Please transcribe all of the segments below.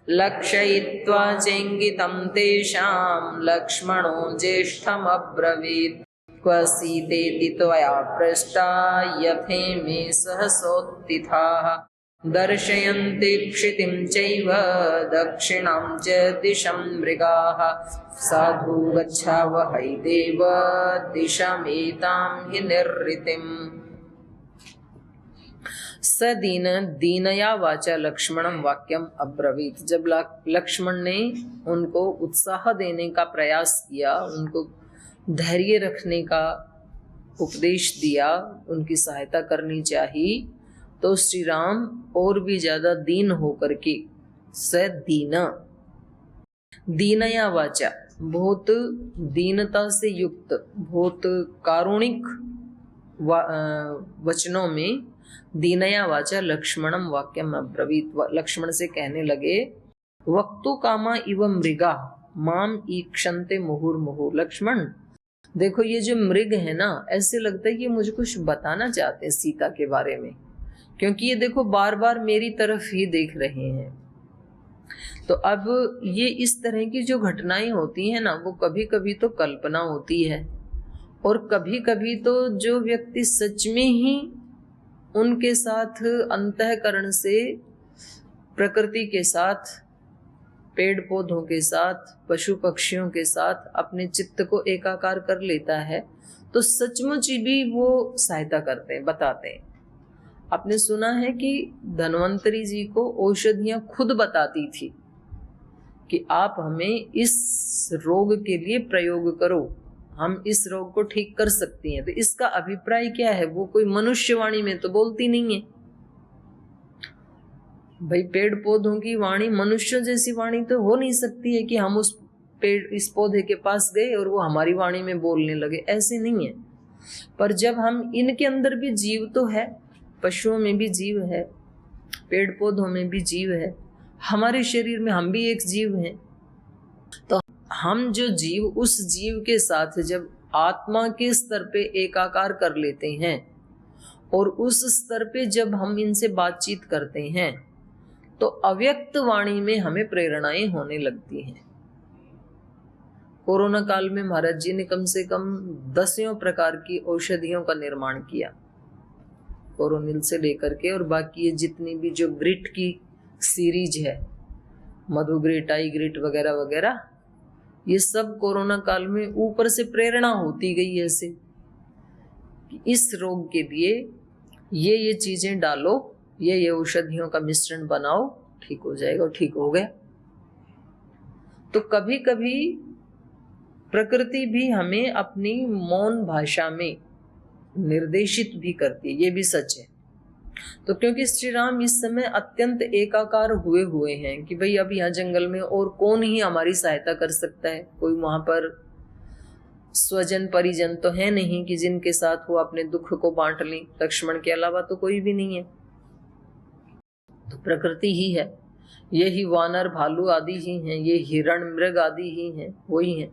लक्षयित्वा चेङ्गितं तेषां लक्ष्मणो ज्येष्ठमब्रवीत् क्व सीतेति त्वया पृष्टा यथेमे सहसोत्थिताः दर्शयन्ति क्षितिं चैव दक्षिणां च दिशं मृगाः साधु गच्छावहै देव दिशमेतां हि निर्ऋतिम्। सदीन दीनया वाचा लक्ष्मणम वाक्यम अब्रवीत। जब लक्ष्मण ने उनको उत्साह देने का प्रयास किया, उनको धैर्य रखने का उपदेश दिया, उनकी सहायता करनी चाहिए, तो श्री राम और भी ज्यादा दीन होकर के सदीना दीनया वाचा, बहुत दीनता से युक्त, बहुत कारुणिक वचनों में दीनया वाचा लक्ष्मणम वाक्यम अब्रवीत। लक्ष्मण से कहने लगे वक्तु कामा इव मृगा माम ईक्षन्ते मुहुर्मुहु। लक्ष्मण देखो, ये जो मृग है ना, ऐसे लगता है कि मुझे कुछ बताना चाहते हैं सीता के बारे में, क्योंकि ये देखो बार बार मेरी तरफ ही देख रहे हैं। तो अब ये इस तरह की जो घटनाएं होती है ना, वो कभी कभी तो कल्पना होती है और कभी कभी तो जो व्यक्ति सच में ही उनके साथ अंतःकरण से, प्रकृति के साथ, पेड़ पौधों के साथ, पशु पक्षियों के साथ अपने चित्त को एकाकार कर लेता है, तो सचमुच भी वो सहायता करते हैं, बताते हैं। आपने सुना है कि धन्वंतरी जी को औषधियां खुद बताती थी कि आप हमें इस रोग के लिए प्रयोग करो, हम इस रोग को ठीक कर सकती हैं। तो इसका अभिप्राय क्या है? वो कोई मनुष्यवाणी में तो बोलती नहीं है भाई। पेड़ पौधों की वाणी मनुष्यों जैसी वाणी तो हो नहीं सकती है कि हम उस पेड़, इस पौधे के पास गए और वो हमारी वाणी में बोलने लगे, ऐसे नहीं है। पर जब हम, इनके अंदर भी जीव तो है, पशुओं में भी जीव है, पेड़ पौधों में भी जीव है, हमारे शरीर में हम भी एक जीव हैं। तो हम जो जीव, उस जीव के साथ जब आत्मा के स्तर पे एकाकार कर लेते हैं और उस स्तर पे जब हम इनसे बातचीत करते हैं, तो अव्यक्त वाणी में हमें प्रेरणाएं होने लगती हैं। कोरोना काल में महाराज जी ने कम से कम 10 प्रकार की औषधियों का निर्माण किया, कोरोनिल से लेकर के, और बाकी ये जितनी भी जो ग्रिट की सीरीज है, मधुग्रिट, आई ग्रिट वगैरह वगैरह, ये सब कोरोना काल में ऊपर से प्रेरणा होती गई ऐसे कि इस रोग के लिए ये चीजें डालो, ये औषधियों का मिश्रण बनाओ, ठीक हो जाएगा, और ठीक हो गया। तो कभी कभी प्रकृति भी हमें अपनी मौन भाषा में निर्देशित भी करती है, ये भी सच है। तो क्योंकि श्री राम इस समय अत्यंत एकाकार हुए हैं कि भाई अब यहाँ जंगल में और कौन ही हमारी सहायता कर सकता है, कोई वहां पर स्वजन परिजन तो है नहीं कि जिनके साथ वो अपने दुख को बांट लें, लक्ष्मण के अलावा तो कोई भी नहीं है। तो प्रकृति ही है, यही वानर भालू आदि ही हैं, ये हिरण मृग आदि ही हैं, वही हैं।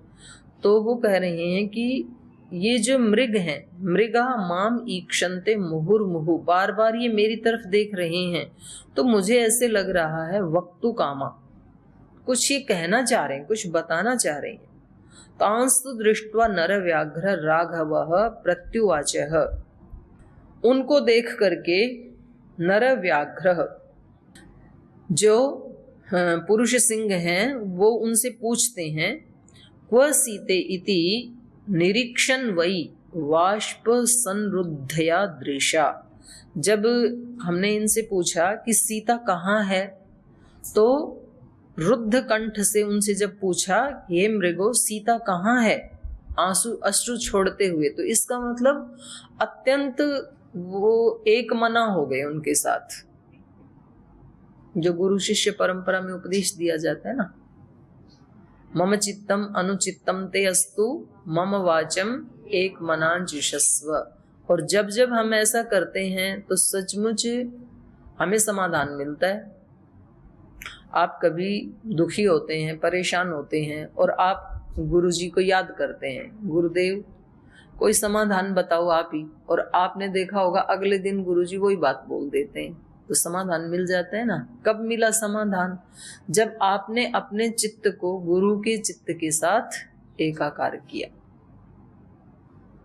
तो वो कह रहे हैं कि ये जो मृग हैं, मृगा माम ईक्षन्ते मुहुर्मुहु, बार बार ये मेरी तरफ देख रहे हैं, तो मुझे ऐसे लग रहा है वक्तु कामा, कुछ ये कहना चाह रहे हैं, कुछ बताना चाह रहे हैं। तांस्तु दृष्ट्वा नर व्याघ्र राघवः प्रत्युवाचः, उनको देख करके नर व्याघ्र, जो पुरुष सिंह हैं, वो उनसे पूछते हैं क्व सीते इति निरीक्षण वही वाष्प संरुद्धया दृशा। जब हमने इनसे पूछा कि सीता कहाँ है, तो रुद्ध कंठ से उनसे जब पूछा हे मृगो सीता कहाँ है, आंसू अश्रु छोड़ते हुए, तो इसका मतलब अत्यंत वो एक मना हो गए उनके साथ। जो गुरु शिष्य परंपरा में उपदेश दिया जाता है ना, मम चित्तम अनुचित्तम ते अस्तु मम वाचम एक मनांजुषस्व। और जब जब हम ऐसा करते हैं तो सचमुच हमें समाधान मिलता है। आप कभी दुखी होते हैं, परेशान होते हैं, और आप गुरु जी को याद करते हैं, गुरुदेव कोई समाधान बताओ आप ही, और आपने देखा होगा अगले दिन गुरु जी वही बात बोल देते हैं, तो समाधान मिल जाता है ना। कब मिला समाधान? जब आपने अपने चित्त को गुरु के चित्त के साथ एकाकार किया।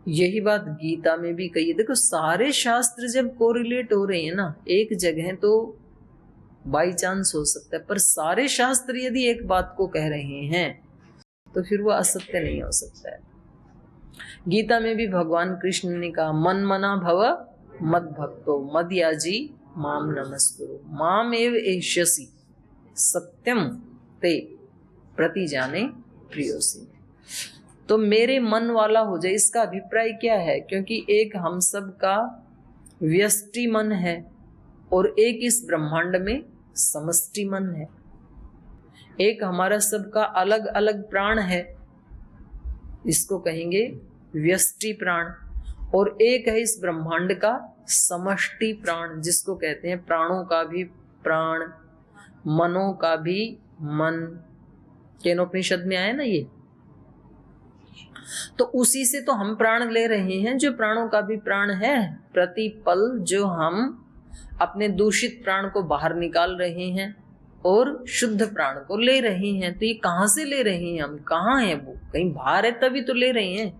यही बात गीता में भी कही है। देखो सारे शास्त्र जब कोरिलेट हो रहे हैं ना, एक जगह तो बाई चांस हो सकता है, पर सारे शास्त्र यदि एक बात को कह रहे हैं तो फिर वो असत्य नहीं हो सकता है। गीता में भी भगवान कृष्ण ने कहा, मन मना भव मद भक्तो मदयाजी माम नमस्कुरु माम एव एष्यसि सत्यम ते प्रति जाने प्रियोसी। तो मेरे मन वाला हो जाए, इसका अभिप्राय क्या है? क्योंकि एक हम सब का व्यष्टि मन है और एक इस ब्रह्मांड में समष्टि मन है। एक हमारा सबका अलग अलग प्राण है, इसको कहेंगे व्यष्टि प्राण, और एक है इस ब्रह्मांड का समष्टि प्राण, जिसको कहते हैं प्राणों का भी प्राण, मनों का भी मन। केनोपनिषद में आया ना ये। तो उसी से तो हम प्राण ले रहे हैं, जो प्राणों का भी प्राण है। प्रतिपल जो हम अपने दूषित प्राण को बाहर निकाल रहे हैं और शुद्ध प्राण को ले रहे हैं। तो ये कहां से ले रहे हैं हम? कहाँ है वो? कहीं बाहर है तभी तो ले रहे हैं।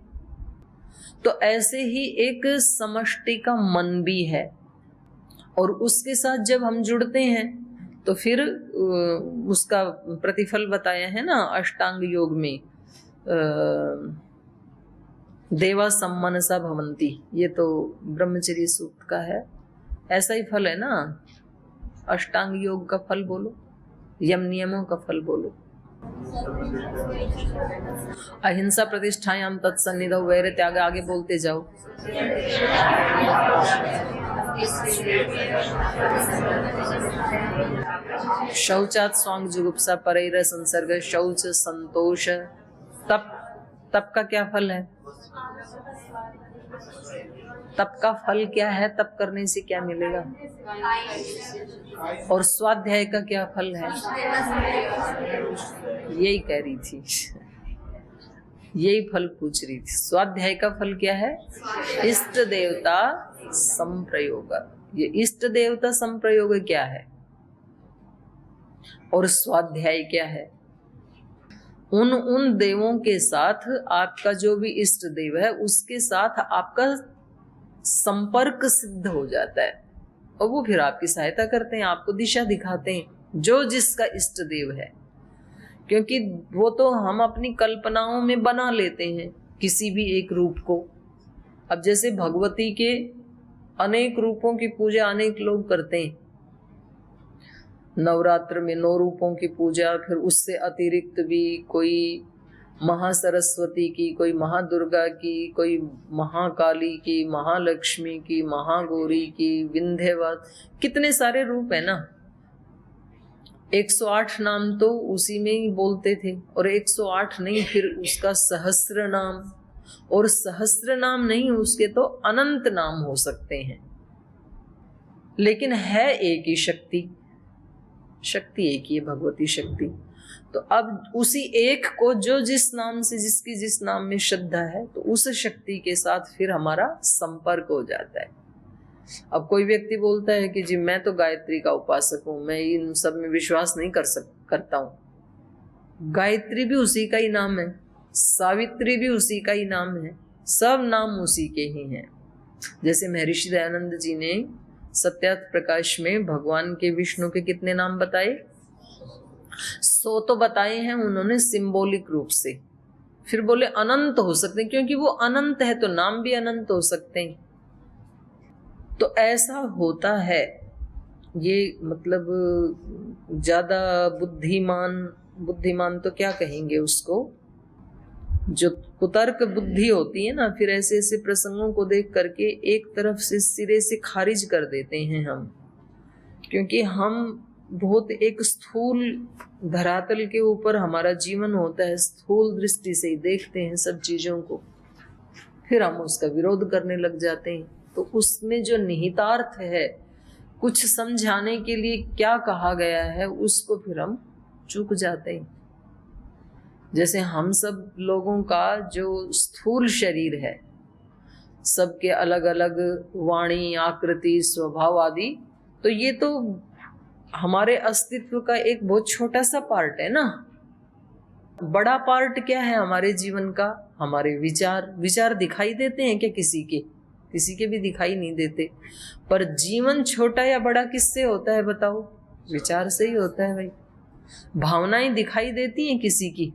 तो ऐसे ही एक समष्टि का मन भी है, और उसके साथ जब हम जुड़ते हैं तो फिर उसका प्रतिफल बताया है ना अष्टांग योग में, देवा सम्मनसा भवंती। ये तो ब्रह्मचर्य सूक्त का है। ऐसा ही फल है ना। अष्टांग योग का फल बोलो, यम नियमों का फल बोलो। अहिंसा प्रतिष्ठायाम तत्सन्निधौ वैर त्याग, आगे बोलते जाओ। शौचात स्वांग जुगुप्सा परैर संसर्ग शौच संतोष। तप का क्या फल है? तप का फल क्या है? तप करने से क्या मिलेगा? और स्वाध्याय का क्या फल है? यही कह रही थी, यही फल पूछ रही थी। स्वाध्याय का फल क्या है? इष्ट देवता संप्रयोग। ये इष्ट देवता संप्रयोग क्या है और स्वाध्याय क्या है? उन देवों के साथ आपका जो भी इष्ट देव है उसके साथ आपका संपर्क सिद्ध हो जाता है, और वो फिर आपकी सहायता करते हैं, आपको दिशा दिखाते हैं, जो जिसका इष्ट देव है। क्योंकि वो तो हम अपनी कल्पनाओं में बना लेते हैं किसी भी एक रूप को। अब जैसे भगवती के अनेक रूपों की पूजा अनेक लोग करते हैं। नवरात्र में 9 रूपों की पूजा, फिर उससे अतिरिक्त भी कोई महासरस्वती की, कोई महादुर्गा की, कोई महाकाली की, महालक्ष्मी की, महागौरी की, विंध्यवासिनी, कितने सारे रूप है ना। 108 नाम तो उसी में ही बोलते थे, और 108 नहीं, फिर उसका सहस्र नाम, और सहस्र नाम नहीं, उसके तो अनंत नाम हो सकते हैं। लेकिन है एक ही शक्ति, शक्ति एक ही है, भगवती शक्ति। तो अब उसी एक को जो जिस नाम से, जिसकी जिस नाम में श्रद्धा है, तो उस शक्ति के साथ फिर हमारा संपर्क हो जाता है। अब कोई व्यक्ति बोलता है कि जी मैं तो गायत्री का उपासक हूं, मैं इन सब में विश्वास नहीं करता हूं। गायत्री भी उसी का ही नाम है, सावित्री भी उसी का ही नाम है, सब नाम उसी के ही हैं। जैसे महर्षि दयानंद जी ने सत्यार्थ प्रकाश में भगवान के विष्णु के कितने नाम बताए? 100 तो बताए हैं उन्होंने सिंबॉलिक रूप से। फिर बोले अनंत हो सकते हैं, क्योंकि वो अनंत है तो नाम भी अनंत हो सकते हैं। तो ऐसा होता है। ये मतलब ज्यादा बुद्धिमान तो क्या कहेंगे उसको, जो कुतर्क बुद्धि होती है ना, फिर ऐसे ऐसे प्रसंगों को देख करके एक तरफ से सिरे से खारिज कर देते हैं हम। क्योंकि हम बहुत एक स्थूल धरातल के ऊपर हमारा जीवन होता है, स्थूल दृष्टि से ही देखते हैं सब चीजों को, फिर हम उसका विरोध करने लग जाते हैं। तो उसमें जो निहितार्थ है, कुछ समझाने के लिए क्या कहा गया है, उसको फिर हम चूक जाते हैं। जैसे हम सब लोगों का जो स्थूल शरीर है, सबके अलग अलग वाणी, आकृति, स्वभाव आदि, तो ये तो हमारे अस्तित्व का एक बहुत छोटा सा पार्ट है ना। बड़ा पार्ट क्या है हमारे जीवन का? हमारे विचार। विचार दिखाई देते हैं क्या किसी के? किसी के भी दिखाई नहीं देते। पर जीवन छोटा या बड़ा किससे होता है बताओ? विचार से ही होता है भाई। भावनाएं दिखाई देती हैं किसी की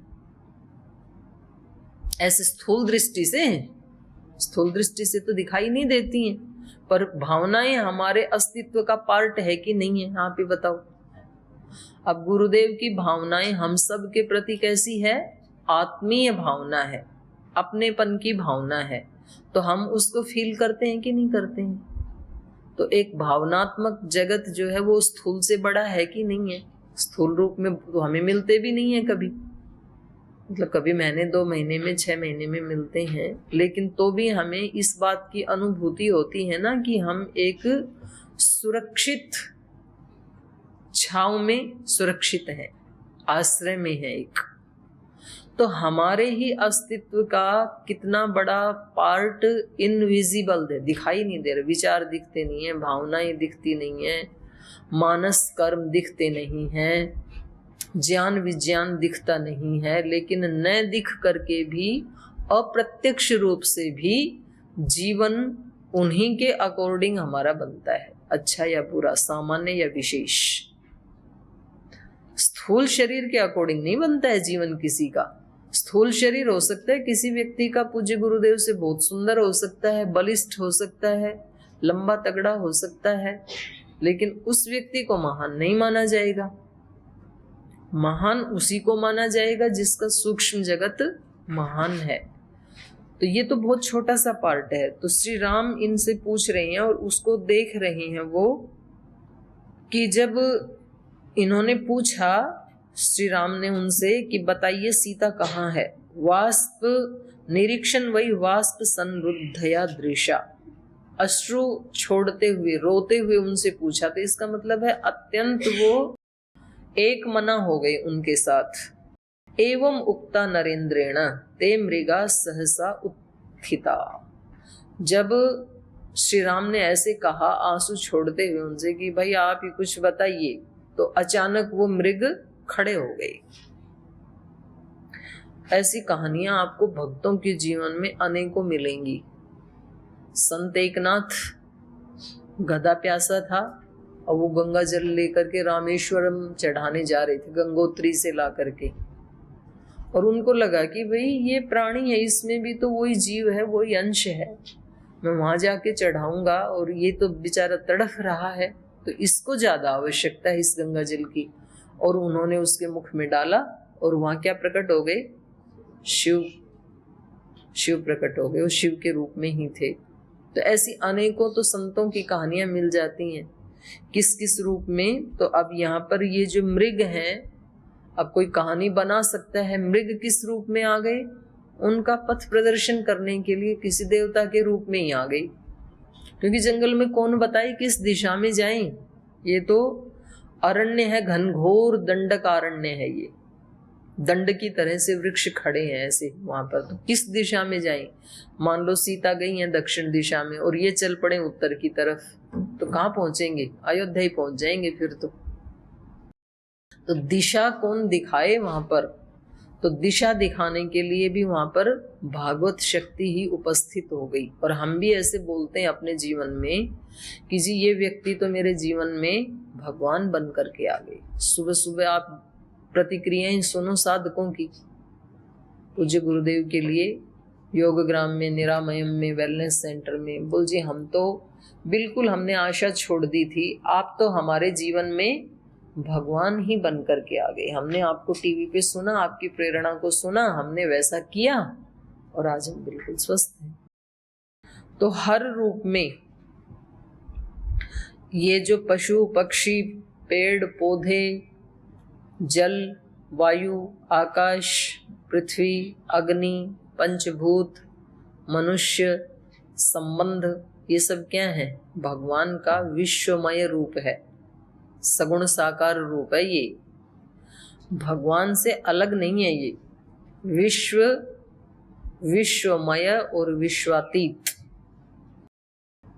ऐसे स्थूल दृष्टि से? स्थूल दृष्टि से तो दिखाई नहीं देती हैं, पर भावनाएं हमारे अस्तित्व का पार्ट है कि नहीं है? आप ही बताओ। अब गुरुदेव की भावनाएं हम सब के प्रति कैसी है? आत्मीय भावना है, अपनेपन की भावना है। तो हम उसको फील करते हैं कि नहीं करते हैं? तो एक भावनात्मक जगत जो है वो स्थूल से बड़ा है कि नहीं है? स्थूल रूप में तो हमें मिलते भी नहीं है कभी, मतलब कभी महीने 2 महीने में 6 महीने में मिलते हैं, लेकिन तो भी हमें इस बात की अनुभूति होती है ना कि हम एक सुरक्षित छांव में सुरक्षित हैं, आश्रय में है एक। तो हमारे ही अस्तित्व का कितना बड़ा पार्ट इनविजिबल है, दिखाई नहीं दे रहा। विचार दिखते नहीं है, भावनाएं दिखती नहीं है, मानस कर्म दिखते नहीं हैं, ज्ञान विज्ञान दिखता नहीं है। लेकिन न दिख करके भी अप्रत्यक्ष रूप से भी जीवन उन्हीं के अकॉर्डिंग हमारा बनता है, अच्छा या बुरा, सामान्य या विशेष। स्थूल शरीर के अकॉर्डिंग नहीं बनता है जीवन किसी का। स्थूल शरीर हो सकता है किसी व्यक्ति का पूज्य गुरुदेव से बहुत सुंदर हो सकता है, बलिष्ठ हो सकता है, लंबा तगड़ा हो सकता है, लेकिन उस व्यक्ति को महान नहीं माना जाएगा। महान उसी को माना जाएगा जिसका सूक्ष्म जगत महान है। तो ये तो बहुत छोटा सा पार्ट है। तो श्री राम इनसे पूछ रहे हैं और उसको देख रहे हैं वो, कि जब इन्होंने पूछा श्री राम ने उनसे कि बताइए सीता कहाँ है, वाष्प निरीक्षण वही वाष्प संरुद्धया दृशा, अश्रु छोड़ते हुए रोते हुए उनसे पूछा। तो इसका मतलब है अत्यंत वो एक मना हो गए उनके साथ। एवं उक्ता नरेंद्रेण ते मृगा सहसा उत्थिता। जब श्री राम ने ऐसे कहा आंसू छोड़ते हुए उनसे कि भाई आप ही कुछ बताइए, तो अचानक वो मृग खड़े हो गए। ऐसी कहानियां आपको भक्तों के जीवन में अनेकों मिलेंगी। संत एकनाथ गधा प्यासा था और वो गंगा जल लेकर के रामेश्वरम चढ़ाने जा रहे थे, गंगोत्री से ला करके। और उनको लगा कि भाई ये प्राणी है, इसमें भी तो वही जीव है, वही अंश है, मैं वहां जाके चढ़ाऊंगा और ये तो बेचारा तड़फ रहा है, तो इसको ज्यादा आवश्यकता है इस गंगा जल की। और उन्होंने उसके मुख में डाला और वहां क्या प्रकट हो गए? शिव। शिव प्रकट हो गए, वो शिव के रूप में ही थे। तो ऐसी अनेकों तो संतों की कहानियां मिल जाती हैं, किस किस रूप में। तो अब यहाँ पर ये जो मृग हैं, अब कोई कहानी बना सकता है मृग किस रूप में आ गए? उनका पथ प्रदर्शन करने के लिए किसी देवता के रूप में ही आ गई, क्योंकि जंगल में कौन बताए किस दिशा में जाएं। ये तो अरण्य है, घनघोर दंडकारण्य है, ये दंड की तरह से वृक्ष खड़े हैं ऐसे वहां पर। तो किस दिशा में जाएं? मान लो सीता गई हैं दक्षिण दिशा में और ये चल पड़े उत्तर की तरफ, तो कहाँ पहुंचेंगे? अयोध्या ही पहुंच जाएंगे फिर तो दिशा कौन दिखाए वहां पर? तो दिशा दिखाने के लिए भी वहां पर भागवत शक्ति ही उपस्थित हो गई। और हम भी ऐसे बोलते हैं अपने जीवन में कि जी ये व्यक्ति तो मेरे जीवन में भगवान बन करके आ गए। सुबह सुबह आप प्रतिक्रियाएं सुनो साधकों की, पूज्य गुरुदेव के लिए योगग्राम में, निरामयम में, वेलनेस सेंटर में, बोल जी हम तो बिल्कुल हमने आशा छोड़ दी थी, आप तो हमारे जीवन में भगवान ही बन करके आ गए। हमने आपको टीवी पे सुना, आपकी प्रेरणा को सुना, हमने वैसा किया और आज हम बिल्कुल स्वस्थ हैं। तो हर रूप में ये जो पशु पक्षी, पेड़ पौधे, जल, वायु, आकाश, पृथ्वी, अग्नि, पंचभूत, मनुष्य, संबंध, ये सब क्या है? भगवान का विश्वमय रूप है, सगुण साकार रूप है। ये भगवान से अलग नहीं है। ये विश्व, विश्वमय और विश्वातीत।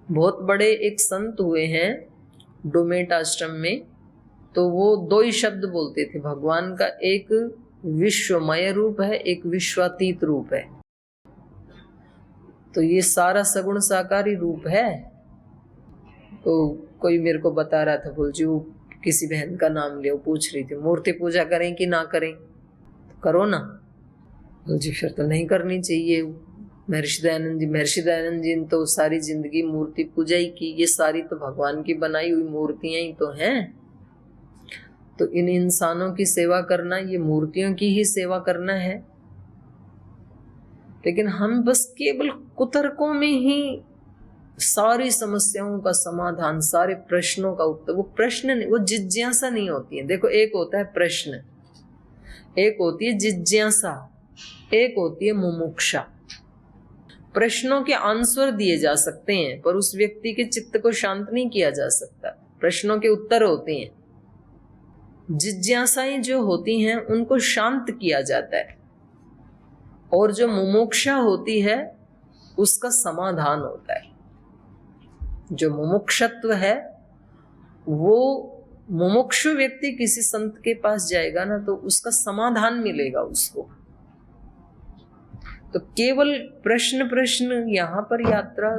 बहुत बड़े एक संत हुए हैं डोमेट आश्रम में, तो वो 2 ही शब्द बोलते थे भगवान का, एक विश्वमय रूप है, एक विश्वातीत रूप है। तो ये सारा सगुण साकारी रूप है। तो कोई मेरे को बता रहा था, बोल जी वो किसी बहन का नाम ले, पूछ रही थी मूर्ति पूजा करें कि ना करें। तो करो ना। बोल जी फिर तो नहीं करनी चाहिए। महर्षि दयानंद जी ने तो सारी जिंदगी मूर्ति पूजा ही की। ये सारी तो भगवान की बनाई हुई मूर्तियां ही तो हैं। तो इन इंसानों की सेवा करना, ये मूर्तियों की ही सेवा करना है। लेकिन हम बस केवल कुतर्कों में ही सारी समस्याओं का समाधान, सारे प्रश्नों का उत्तर, वो प्रश्न नहीं, वो जिज्ञासा नहीं होती है। देखो, एक होता है प्रश्न, एक होती है जिज्ञासा, एक होती है मुमुक्षा। प्रश्नों के आंसर दिए जा सकते हैं पर उस व्यक्ति के चित्त को शांत नहीं किया जा सकता। प्रश्नों के उत्तर होते हैं, जिज्ञासाएं जो होती हैं उनको शांत किया जाता है, और जो मुमुक्षा होती है उसका समाधान होता है। जो मुमुक्षत्व है, वो मुमुक्षु व्यक्ति किसी संत के पास जाएगा ना तो उसका समाधान मिलेगा उसको। तो केवल प्रश्न यहाँ पर यात्रा,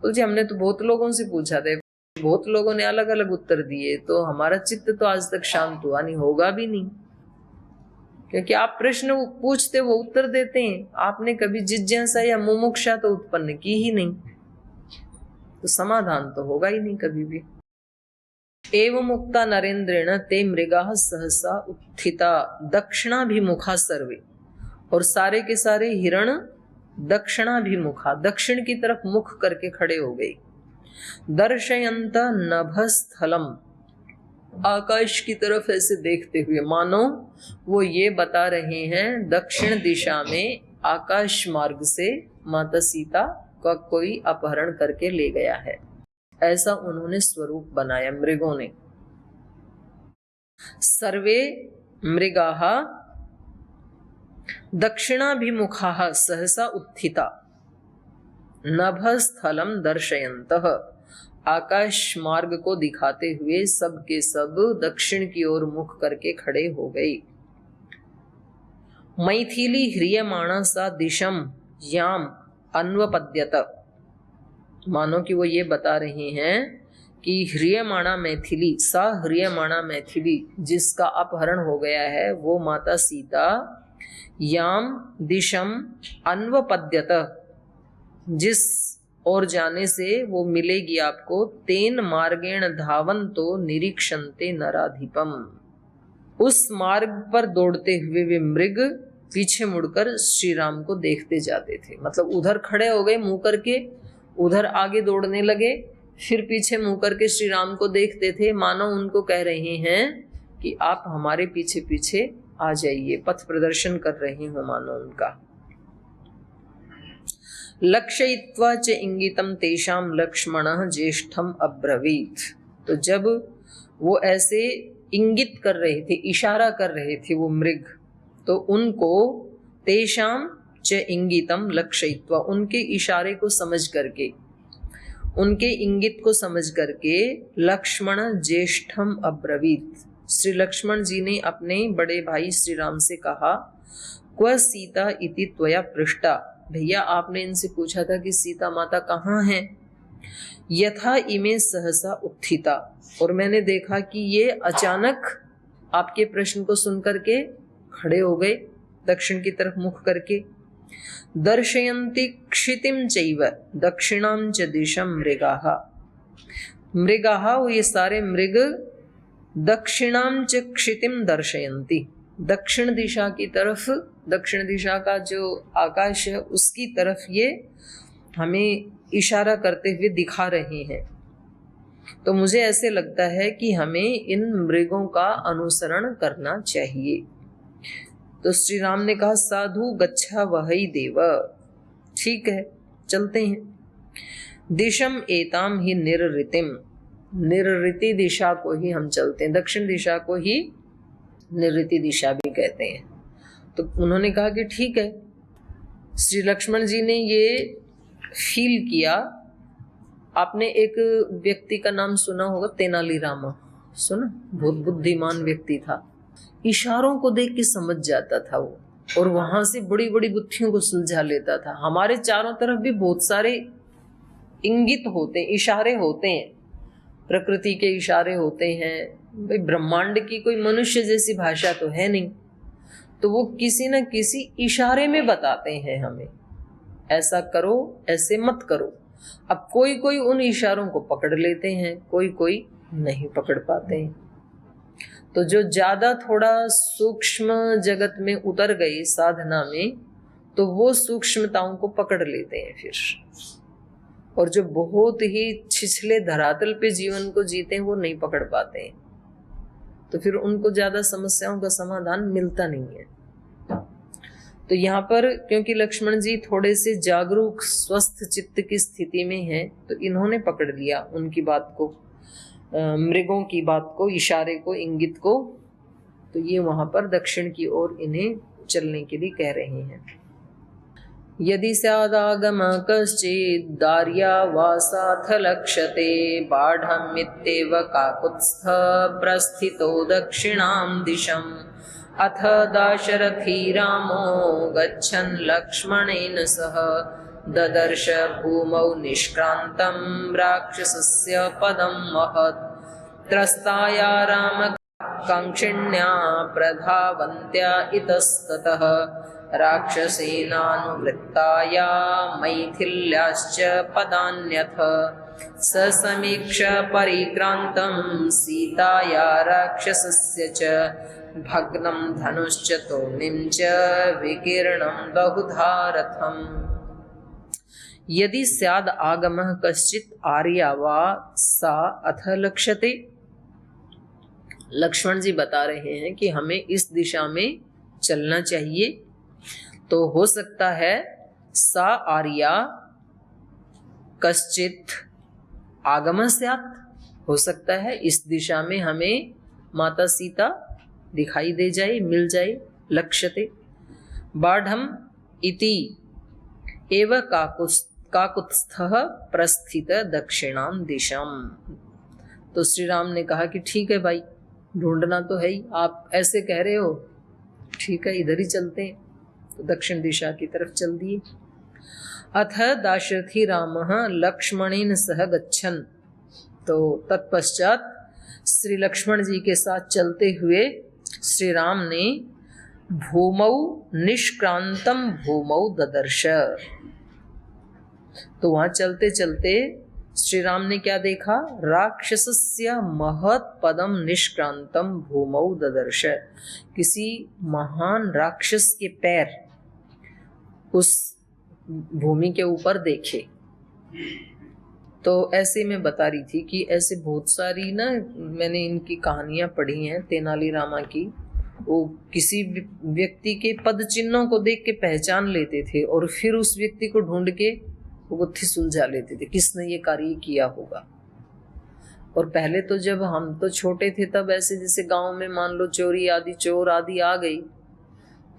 तो जी हमने तो बहुत लोगों से पूछा था, बहुत लोगों ने अलग अलग उत्तर दिए, तो हमारा चित्त तो आज तक शांत हुआ नहीं, होगा भी नहीं। क्योंकि आप प्रश्न पूछते, वो उत्तर देते हैं, आपने कभी जिज्ञासा या मुमुक्षा तो उत्पन्न की ही नहीं, तो समाधान तो होगा ही नहीं कभी भी। एवं उक्ता नरेंद्रेण ते मृगाः सहसा उत्थिता दक्षिणाभिमुखा सर्वे, और सारे के सारे हिरण दक्षिणाभिमुखा, दक्षिण की तरफ मुख करके खड़े हो गए। दर्शयंत नभस्थलम, आकाश की तरफ ऐसे देखते हुए, मानो वो ये बता रहे हैं दक्षिण दिशा में आकाश मार्ग से माता सीता का कोई अपहरण करके ले गया है, ऐसा उन्होंने स्वरूप बनाया मृगों ने। सर्वे मृगाः दक्षिणाभिमुखाः सहसा उत्थिता नभस्थलम दर्शयन्तः, आकाश मार्ग को दिखाते हुए सब के सब दक्षिण की ओर मुख करके खड़े हो गए। मैथिली ह्रियमाणा सा दिशम याम अन्वपद्यत, मानो कि वो ये बता रहे हैं कि ह्रियमाणा मैथिली, सा ह्रियमाणा मैथिली, जिसका अपहरण हो गया है, वो माता सीता याम दिशम अन्वपद्यत, जिस और जाने से वो मिलेगी आपको, तेन मार्गेण धावन्तो निरीक्षन्ते नराधिपम, उस मार्ग पर दौड़ते हुए वे मृग पीछे मुड़कर श्री राम को देखते जाते थे। मतलब उधर खड़े हो गए मुंह करके, उधर आगे दौड़ने लगे, फिर पीछे मुंह करके श्री राम को देखते थे, मानो उनको कह रहे हैं कि आप हमारे पीछे पीछे आ जाइए, पथ प्रदर्शन कर रहे हो मानो उनका। लक्षयित्वा च इंगितम तेषाम लक्ष्मणः ज्येष्ठम अब्रवीत, तो जब वो ऐसे इंगित कर रहे थे, इशारा कर रहे थे वो मृग, तो उनको तेषाम च इंगितम लक्षयित्वा, उनके इशारे को समझ करके, उनके इंगित को समझ करके, लक्ष्मण ज्येष्ठम अब्रवीत, श्री लक्ष्मण जी ने अपने बड़े भाई श्री राम से कहा, क्व सीता इति त्वया पृष्टा, भैया आपने इनसे पूछा था कि सीता माता कहाँ हैं। यथा इमे सहसा उत्थिता, और मैंने देखा कि ये अचानक आपके प्रश्न को सुन करके खड़े हो गए दक्षिण की तरफ मुख करके। दर्शयन्ति क्षितिम चैव दक्षिणाम च दिशम मृगाः, मृगाः वो ये सारे मृग दक्षिणाम च क्षितिम दर्शयन्ति, दक्षिण दिशा की तरफ, दक्षिण दिशा का जो आकाश है उसकी तरफ ये हमें इशारा करते हुए दिखा रहे हैं। तो मुझे ऐसे लगता है कि हमें इन मृगों का अनुसरण करना चाहिए। तो श्री राम ने कहा, साधु गच्छा वही देव, ठीक है चलते हैं। दिशम एताम ही निर्ऋतिम, निर्ऋति दिशा को ही हम चलते हैं, दक्षिण दिशा को ही निर्ऋति दिशा भी कहते हैं। तो उन्होंने कहा कि ठीक है। श्री लक्ष्मण जी ने ये फील किया आपने एक व्यक्ति का नाम सुना होगा, तेनालीरामा, सुना? बहुत बुद्धिमान व्यक्ति था, इशारों को देख के समझ जाता था वो, और वहां से बड़ी बड़ी बुद्धियों को सुलझा लेता था। हमारे चारों तरफ भी बहुत सारे इंगित होते हैं, इशारे होते हैं, प्रकृति के इशारे होते हैं। भाई ब्रह्मांड की कोई मनुष्य जैसी भाषा तो है नहीं, तो वो किसी न किसी इशारे में बताते हैं हमें, ऐसा करो, ऐसे मत करो। अब कोई कोई उन इशारों को पकड़ लेते हैं, कोई कोई नहीं पकड़ पाते हैं। तो जो ज्यादा थोड़ा सूक्ष्म जगत में उतर गए साधना में, तो वो सूक्ष्मताओं को पकड़ लेते हैं फिर, और जो बहुत ही छिछले धरातल पे जीवन को जीते हैं वो नहीं पकड़ पाते हैं, तो फिर उनको ज्यादा समस्याओं का समाधान मिलता नहीं है। तो यहाँ पर क्योंकि लक्ष्मण जी थोड़े से जागरूक स्वस्थ चित्त की स्थिति में हैं, तो इन्होंने पकड़ लिया उनकी बात को, मृगों की बात को, इशारे को, इंगित को। तो ये वहां पर दक्षिण की ओर इन्हें चलने के लिए कह रहे हैं। यदि स्यादागम कश्चित् दार्यावासाथ लक्ष्यते बाढमित्येव काकुत्स्थ प्रस्थितो दक्षिणां दिशम् अथ दाशरथी रामो गच्छन् लक्ष्मणेन सह ददर्श भूमौ निष्क्रान्तं राक्षसस्य पदं महत् त्रस्ताया रामकाङ्क्षिण्या प्रधावन्त्या इतस्ततः राक्षसेनानुवृत्ताया मैथिल्याश्च पदान्यथ स समीक्ष परिक्रान्तं सीताया राक्षसस्य च भग्नं धनुश्च तोर्णिं च विकीर्णं बहुधा रथम्। यदि स्याद आगमः कश्चित् आर्या वा सा अथ लक्ष्यते। लक्ष्मण जी बता रहे हैं कि हमें इस दिशा में चलना चाहिए, तो हो सकता है सा आर्या कश्चित् आगमः स्यात्, हो सकता है इस दिशा में हमें माता सीता दिखाई दे जाए, मिल जाए। लक्ष्यते बाढ़म इति एव काकुत्स्थः प्रस्थित दक्षिणाम दिशाम। तो श्री राम ने कहा कि ठीक है भाई, ढूंढना तो है ही, आप ऐसे कह रहे हो, ठीक है इधर ही चलते हैं। तो दक्षिण दिशा की तरफ चल दिए। अथ दाशरथी रामः लक्ष्मणेन सह गच्छन्। तो तत्पश्चात श्री लक्ष्मण जी के साथ चलते हुए श्री राम ने भूमौ निष्क्रांतम भूमौ ददर्श। तो वहां चलते चलते श्री राम ने क्या देखा? राक्षसस्य महत् पदम निष्क्रांतम भूमौ ददर्श। किसी महान राक्षस के पैर उस भूमि के ऊपर देखे। तो ऐसे में बता रही थी कि ऐसे बहुत सारी ना, मैंने इनकी कहानियां पढ़ी हैं तेनालीरामा की। वो किसी व्यक्ति के पद चिन्हों को देख के पहचान लेते थे और फिर उस व्यक्ति को ढूंढ के वो गुत्थी सुलझा लेते थे, किसने ये कार्य किया होगा। और पहले तो जब हम तो छोटे थे तब ऐसे जैसे गांव में मान लो चोरी आदि, चोर आदि आ गई,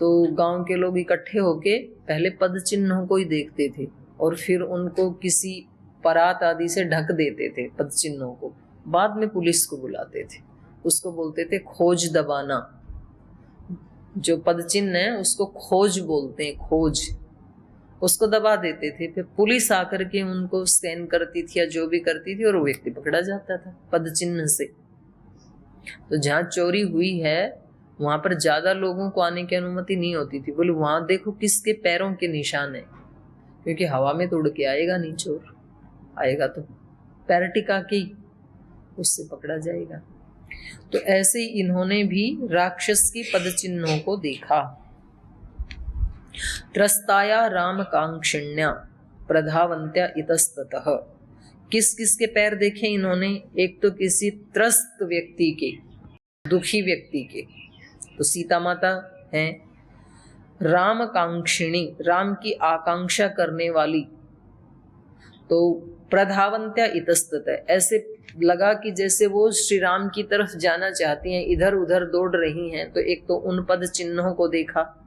तो गांव के लोग इकट्ठे होके पहले पद चिन्हों को ही देखते थे और फिर उनको किसी परात आदि से ढक देते थे पद चिन्हों को। बाद में पुलिस को बुलाते थे, उसको बोलते थे खोज दबाना। जो पद चिन्ह है उसको खोज बोलते हैं, खोज। उसको दबा देते थे, फिर पुलिस आकर के उनको स्कैन करती थी या जो भी करती थी और वो व्यक्ति पकड़ा जाता था पद चिन्ह से। तो जहाँ चोरी हुई है वहां पर ज्यादा लोगों को आने की अनुमति नहीं होती थी। बोले वहां देखो किसके पैरों के निशान है, क्योंकि हवा में तो उड़ के आएगा नहीं चोर, आएगा तो पैर टिका के उससे पकड़ा जाएगा। तो ऐसे ही इन्होंने भी राक्षस की पद चिन्हों को देखा। त्रस्ताया राम कांक्षिण्या प्रधावंत्या इतस्ततः। किस किस के पैर देखे इन्होंने? एक तो किसी त्रस्त व्यक्ति के, दुखी व्यक्ति के, तो सीता माता हैं। राम कांक्षिणी, राम की आकांक्षा करने वाली, तो प्रधावंत्या इतस्ततः, ऐसे लगा कि जैसे वो श्री राम की तरफ जाना चाहती हैं, इधर उधर दौड़ रही हैं। तो एक तो उन पद चिन्हों को देखा।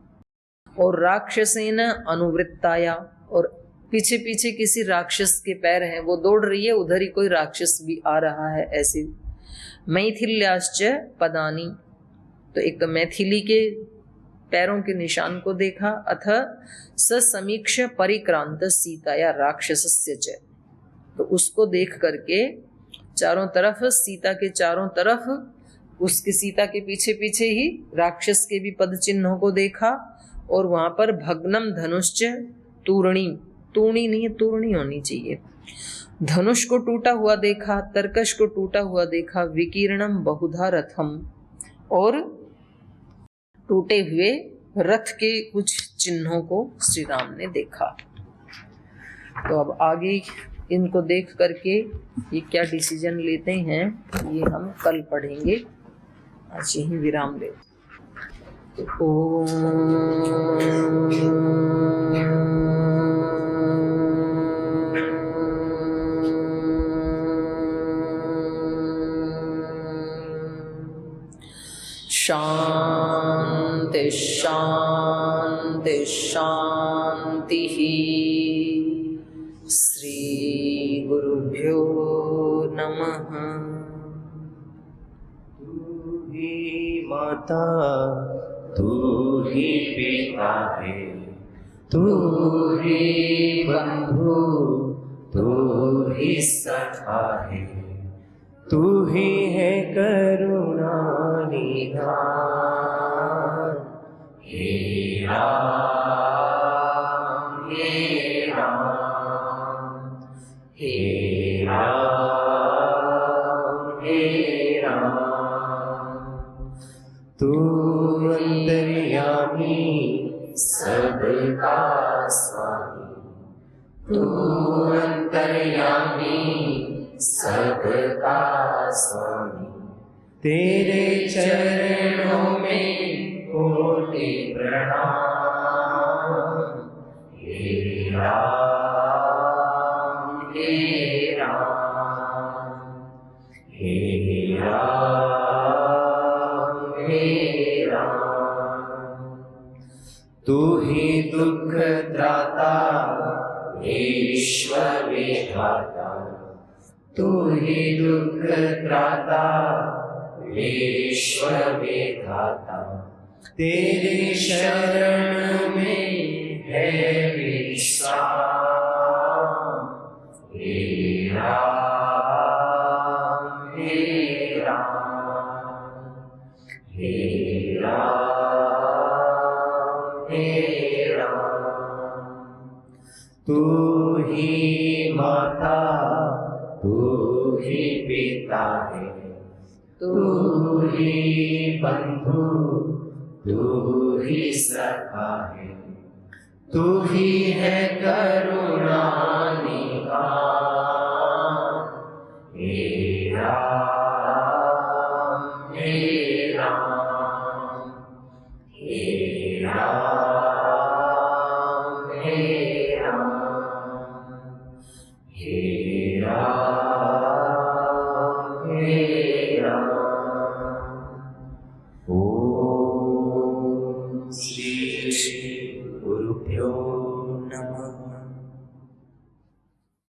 और राक्षसेन अनुवृत्ताया, और पीछे पीछे किसी राक्षस के पैर हैं, वो दौड़ रही है, उधर ही कोई राक्षस भी आ रहा है। ऐसे मैथिल्याश्च पदानी, तो एक तो मैथिली के पैरों के निशान को देखा। अथ समीक्ष परिक्रांत सीता या राक्षसस्य च, तो उसको देख करके चारों तरफ, सीता के चारों तरफ, उसके सीता के पीछे पीछे ही राक्षस के भी पद चिन्हों को देखा। और वहां पर भग्नम धनुष्च तूर्णी, तूर्णी नहीं है, तूर्णी होनी चाहिए, धनुष को टूटा हुआ देखा, तरकश को टूटा हुआ देखा, विकीर्णम बहुधा रथम, और टूटे हुए रथ के कुछ चिन्हों को श्री राम ने देखा। तो अब आगे इनको देख करके ये क्या डिसीजन लेते हैं, ये हम कल पढ़ेंगे। आज यही विराम दे। शांति शांति शांति। श्री गुरुभ्यो नमः। तू ही माता, तू ही पिता है, तू ही बंधु, तू ही सखा है, तू ही है करुणा निधान। हे राम हे राम, हे राम हे राम। तू अंतर्यामी सबका स्वामी, तू अंतर्यामी सबका स्वामी। तेरे चरणों में कोटि प्रणाम। हे राम हे राम, हे राम हे राम। तू ही दुख त्राता, विश्व विधाता, तू ही दुख त्राता, विश्व विधाता। तेरे शरण में है विश्राम। हे राम हे राम, हे राम हे राम। तू ही माता, तू ही पिता है, तू ही बंधु, तू ही सखा है, तू ही है करुणा निधान।